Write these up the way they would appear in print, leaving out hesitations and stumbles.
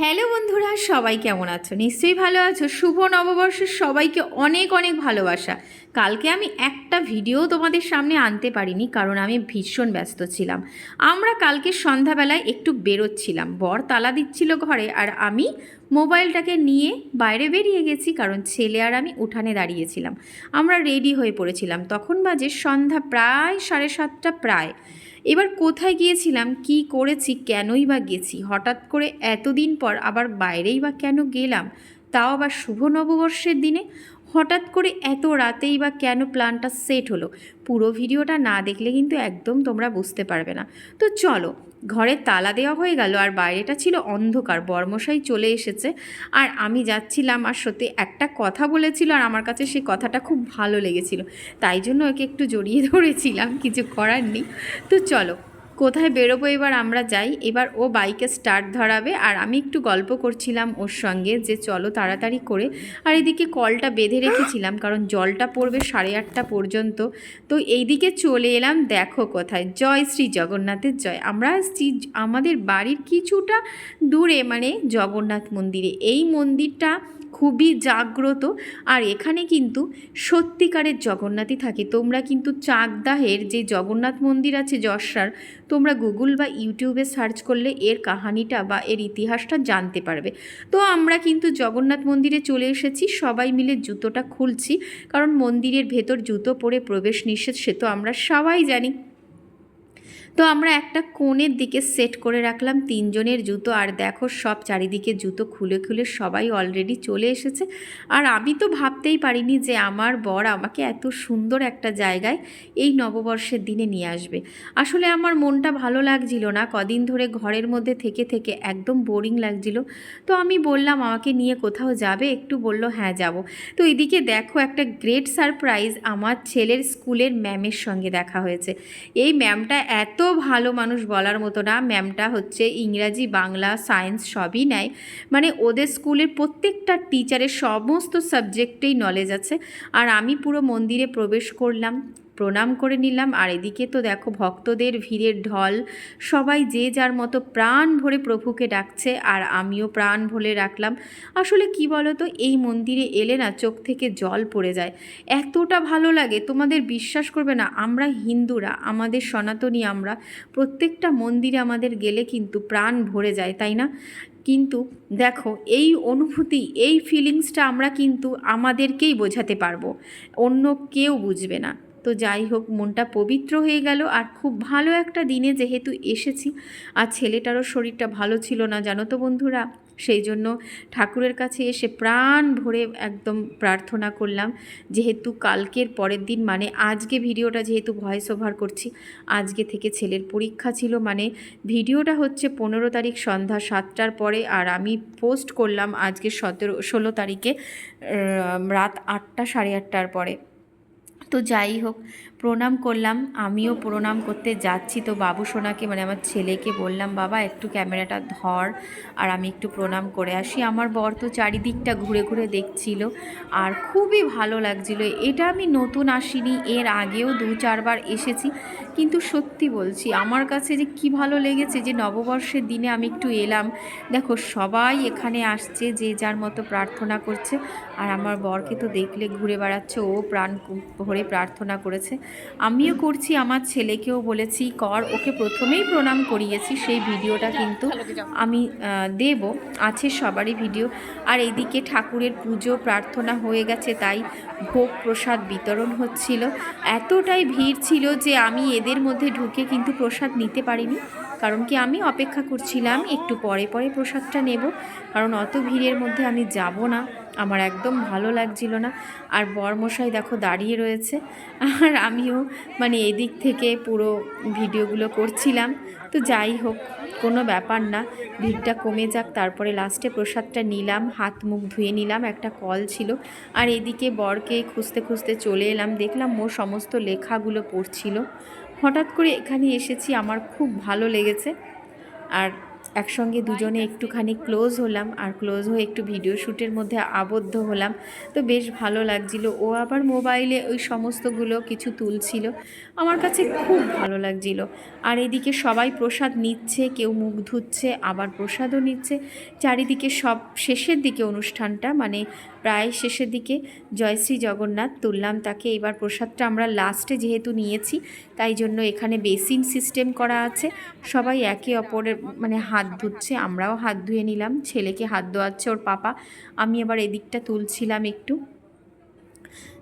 Hello বন্ধুরা, সবাই কেমন আছো? নিশ্চয়ই ভালো আছো। শুভ নববর্ষের সবাইকে অনেক অনেক ভালোবাসা। কালকে আমি একটা ভিডিও তোমাদের সামনে আনতে পারিনি, কারণ আমি ভীষণ ব্যস্ত ছিলাম। আমরা কালকে সন্ধ্যাবেলায় একটু বেরোচ্ছিলাম, বর তালা দিচ্ছিল ঘরে, আর আমি মোবাইলটাকে নিয়ে বাইরে বেরিয়ে গেছি, কারণ ছেলে আর আমি উঠানে দাঁড়িয়েছিলাম। আমরা রেডি হয়ে পড়েছিলাম, তখন বাজে সন্ধ্যা প্রায় 7:30 প্রায়। এবার কোথায় গিয়েছিলাম, কি করেছি, কেনই বা গেছি, হঠাৎ করে এতদিন পর আবার বাইরেই বা কেন গেলাম, তাও আবার শুভ নববর্ষের দিনে। হঠাৎ করে এত রাতেই বা কেন প্ল্যানটা সেট হলো, পুরো ভিডিওটা না দেখলে কিন্তু একদম তোমরা বুঝতে পারবে না। তো চলো, ঘরে তালা দেওয়া হয়ে গেল, আর বাইরেটা ছিল অন্ধকার, বর্মশাই চলে এসেছে, আর আমি যাচ্ছিলাম। আর সত্যি একটা কথা বলেছিল, আর আমার কাছে সেই কথাটা খুব ভালো লেগেছিল, তাই জন্য ওকে একটু জড়িয়ে ধরেছিলাম, কিছু করার নেই। তো চলো, কোথায় বেরোবো এবার আমরা যাই। এবার ও বাইকে স্টার্ট ধরাবে, আর আমি একটু গল্প করছিলাম ওর সঙ্গে যে চলো তাড়াতাড়ি করে। আর এদিকে কলটা বেঁধে রেখেছিলাম, কারণ জলটা পড়বে 8:30 পর্যন্ত। তো এইদিকে চলে এলাম, দেখো কোথায়, জয় শ্রী জগন্নাথের জয়। আমরা আসছি আমাদের বাড়ির কিছুটা দূরে, মানে জগন্নাথ মন্দিরে। এই মন্দিরটা খুবই জাগ্রত, আর এখানে কিন্তু সত্যিকারের জগন্নাথই থাকে। তোমরা কিন্তু চাকদাহের যে জগন্নাথ মন্দির আছে যশার, তোমরা গুগল বা ইউটিউবে সার্চ করলে এর কাহানিটা বা এর ইতিহাসটা জানতে পারবে। তো আমরা কিন্তু জগন্নাথ মন্দিরে চলে এসেছি, সবাই মিলে জুতোটা খুলছি, কারণ মন্দিরের ভেতর জুতো পরে প্রবেশ নিষেধ, সে তো আমরা সবাই জানি। তো আমরা একটা কোণের দিকে সেট করে রাখলাম তিনজনের জুতো, আর দেখো সব চারিদিকে জুতো খুলে খুলে সবাই অলরেডি চলে এসেছে। আর আমি তো ভাবতেই পারিনি যে আমার বর আমাকে এত সুন্দর একটা জায়গায় এই নববর্ষের দিনে নিয়ে আসবে। আসলে আমার মনটা ভালো লাগছিল না, কদিন ধরে ঘরের মধ্যে থেকে থেকে একদম বোরিং লাগছিল। তো আমি বললাম আমাকে নিয়ে কোথাও যাবে একটু, বলল হ্যাঁ যাব। তো এদিকে দেখো একটা গ্রেট সারপ্রাইজ, আমার ছেলের স্কুলের ম্যামের সঙ্গে দেখা হয়েছে। এই ম্যামটা এত ভালো মানুষ বলার মতো না। ম্যামটা হচ্ছে ইংরাজি, বাংলা, সায়েন্স সবই নেয়, মানে ওদের স্কুলের প্রত্যেকটা টিচারের সমস্ত সাবজেক্টেই নলেজ আছে। আর আমি পুরো মন্দিরে প্রবেশ করলাম, প্রণাম করে নিলাম। আর এদিকে তো দেখো ভক্তদের ভিড়ের ঢল, সবাই যে যার মতো প্রাণ ভরে প্রভুকে ডাকছে, আর আমিও প্রাণ ভরে রাখলাম। আসলে কি বলো তো, এই মন্দিরে এলে না চোখ থেকে জল পড়ে যায়, এতটা ভালো লাগে তোমাদের বিশ্বাস করবে না। আমরা হিন্দুরা, আমাদের সনাতনী, আমরা প্রত্যেকটা মন্দিরে আমাদের গেলে কিন্তু প্রাণ ভরে যায়, তাই না? কিন্তু দেখো এই অনুভূতি, এই ফিলিংসটা আমরা কিন্তু আমাদেরকেই বোঝাতে পারবো, অন্য কেউ বুঝবে না। তো যাই হোক, মনটা পবিত্র হয়ে গেল। আর খুব ভালো একটা দিনে যেহেতু এসেছি, আর ছেলেটারও শরীরটা ভালো ছিল না জানো তো বন্ধুরা, সেই জন্য ঠাকুরের কাছে এসে প্রাণ ভরে একদম প্রার্থনা করলাম। যেহেতু কালকের পরের দিন, মানে আজকে ভিডিওটা যেহেতু ভয়েস ওভার করছি, আজকে থেকে ছেলের পরীক্ষা ছিল, মানে ভিডিওটা হচ্ছে 15 তারিখ সন্ধ্যা 7টার পরে, আর আমি পোস্ট করলাম আজকে 16 তারিখে রাত 8টা 8:30টার পরে। তো যাই হোক, প্রণাম করলাম, আমিও প্রণাম করতে যাচ্ছি। তো বাবু সোনাকে, মানে আমার ছেলেকে বললাম বাবা একটু ক্যামেরাটা ধর, আর আমি একটু প্রণাম করে আসি। আমার বর তো চারিদিকটা ঘুরে ঘুরে দেখছিল, আর খুবই ভালো লাগছিল। এটা আমি নতুন আসিনি, এর আগেও 2-4বার এসেছি, কিন্তু সত্যি বলছি আমার কাছে যে কি ভালো লেগেছে যে নববর্ষের দিনে আমি একটু এলাম। দেখো সবাই এখানে আসছে, যে যার মতো প্রার্থনা করছে, আর আমার বরকে তো দেখলে ঘুরে বেড়াচ্ছে, ও প্রাণ ভরে প্রার্থনা করেছে, আমিও করছি। আমার ছেলেকেও বলেছি কর, ওকে প্রথমেই প্রণাম করিয়েছি, সেই ভিডিওটা কিন্তু আমি দেব, আছে সবারই ভিডিও। আর এদিকে ঠাকুরের পুজো প্রার্থনা হয়ে গেছে, তাই ভোগ প্রসাদ বিতরণ হচ্ছিল। এতটাই ভিড় ছিল যে আমি এদের মধ্যে ঢুকে কিন্তু প্রসাদ নিতে পারিনি, কারণ কি আমি অপেক্ষা করছিলাম একটু পরে পরে প্রসাদটা নেব, কারণ অত ভিড়ের মধ্যে আমি যাব না, আমার একদম ভালো লাগছিল না। আর বরমশাই দেখো দাঁড়িয়ে রয়েছে, আর আমিও মানে এদিক থেকে পুরো ভিডিওগুলো করছিলাম। তো যাই হোক, কোনো ব্যাপার না, ভিড়টা কমে যাক, তারপরে লাস্টে প্রসাদটা নিলাম, হাত মুখ ধুয়ে নিলাম, একটা কল ছিল। আর এদিকে বরকে খুঁজতে খুঁজতে চলে এলাম, দেখলাম ও সমস্ত লেখাগুলো পড়ছিল। হঠাৎ করে এখানে এসেছি, আমার খুব ভালো লেগেছে। আর একসঙ্গে দুজনে একটুখানি ক্লোজ হলাম, আর ক্লোজ হয়ে একটু ভিডিও শ্যুটের মধ্যে আবদ্ধ হলাম। তো বেশ ভালো লাগছিল। ও আবার মোবাইলে ওই সমস্তগুলো কিছু তুলছিল, আমার কাছে খুব ভালো লাগছিল। আর এদিকে সবাই প্রসাদ নিচ্ছে, কেউ মুখ ধুচ্ছে, আবার প্রসাদও নিচ্ছে। চারিদিকে সব শেষের দিকে অনুষ্ঠানটা, মানে প্রায় শেষের দিকে জয়শ্রী জগন্নাথ তুললাম তাকে। এবার প্রসাদটা আমরা লাস্টে যেহেতু নিয়েছি, তাই জন্য এখানে বেসিন সিস্টেম করা আছে। সবাই একে অপরের মানে হাত ধুচ্ছে, আমরাও হাত ধুয়ে নিলাম। ছেলেকে হাত ধোয়াচ্ছে ওর পাপা, আমি আবার এদিকটা তুলছিলাম একটু।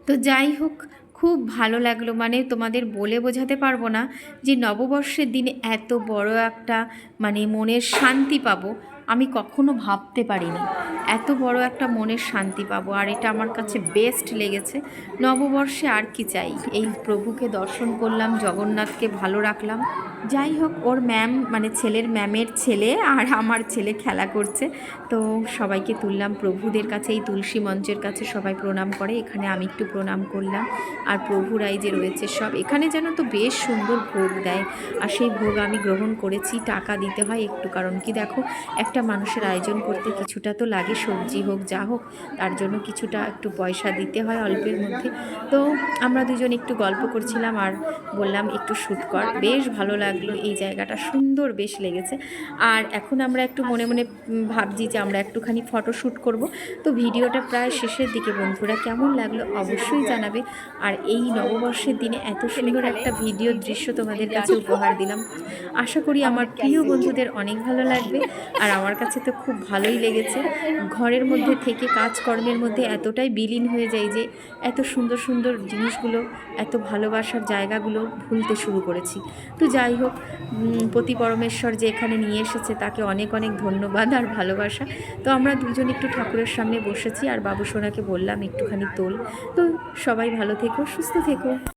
তো যাই হোক, খুব ভালো লাগলো, মানে তোমাদের বলে বোঝাতে পারবো না যে নববর্ষের দিনে এত বড় একটা মানে মনের শান্তি পাবো আমি কখনো ভাবতে পারিনি। এত বড় একটা মনের শান্তি পাবো, আর এটা আমার কাছে বেস্ট লেগেছে। নববর্ষে আর কি চাই, এই প্রভুকে দর্শন করলাম, জগন্নাথকে ভালো রাখলাম। যাই হোক, ওর ম্যাম মানে ছেলের ম্যামের ছেলে আর আমার ছেলে খেলা করছে, তো সবাইকে তুললাম প্রভুদের কাছে। এই তুলসী মঞ্চের কাছে সবাই প্রণাম করে, এখানে আমি একটু প্রণাম করলাম। আর প্রভুরাই যে রয়েছে সব এখানে যেন তো বেশ সুন্দর ভোগ দেয়, আর সেই ভোগ আমি গ্রহণ করেছি। টাকা দিতে হয় একটু, কারণ কি দেখো, একটা মানুষের আয়োজন করতে কিছুটা তো লাগে, সবজি হোক যা হোক, তার জন্য কিছুটা একটু পয়সা দিতে হয় অল্পের মধ্যে। তো আমরা দুজন একটু গল্প করছিলাম আর বললাম একটু শ্যুট কর। বেশ ভালো লাগলো, এই জায়গাটা সুন্দর বেশ লেগেছে। আর এখন আমরা একটু মনে মনে ভাবছি যে আমরা একটুখানি ফটো শ্যুট করব। তো ভিডিওটা প্রায় শেষের দিকে, বন্ধুরা কেমন লাগলো অবশ্যই জানাবে। আর এই নববর্ষের দিনে এত সুন্দর একটা ভিডিও দৃশ্য তোমাদের কাছে উপহার দিলাম, আশা করি আমার প্রিয় বন্ধুদের অনেক ভালো লাগবে। আর আমার কাছে তো খুব ভালোই লেগেছে। ঘরের মধ্যে থেকে কাজকর্মের মধ্যে এতটাই বিলীন হয়ে যায় যে এত সুন্দর সুন্দর জিনিসগুলো, এত ভালোবাসার জায়গাগুলো ভুলতে শুরু করেছি। তো যাই হোক, পতি পরমেশ্বর যে এখানে নিয়ে এসেছে তাকে অনেক অনেক ধন্যবাদ আর ভালোবাসা। তো আমরা দুজন একটু ঠাকুরের সামনে বসেছি, আর বাবু সোনাকে বললাম একটুখানি তোল। তো সবাই ভালো থেকো, সুস্থ থেকো।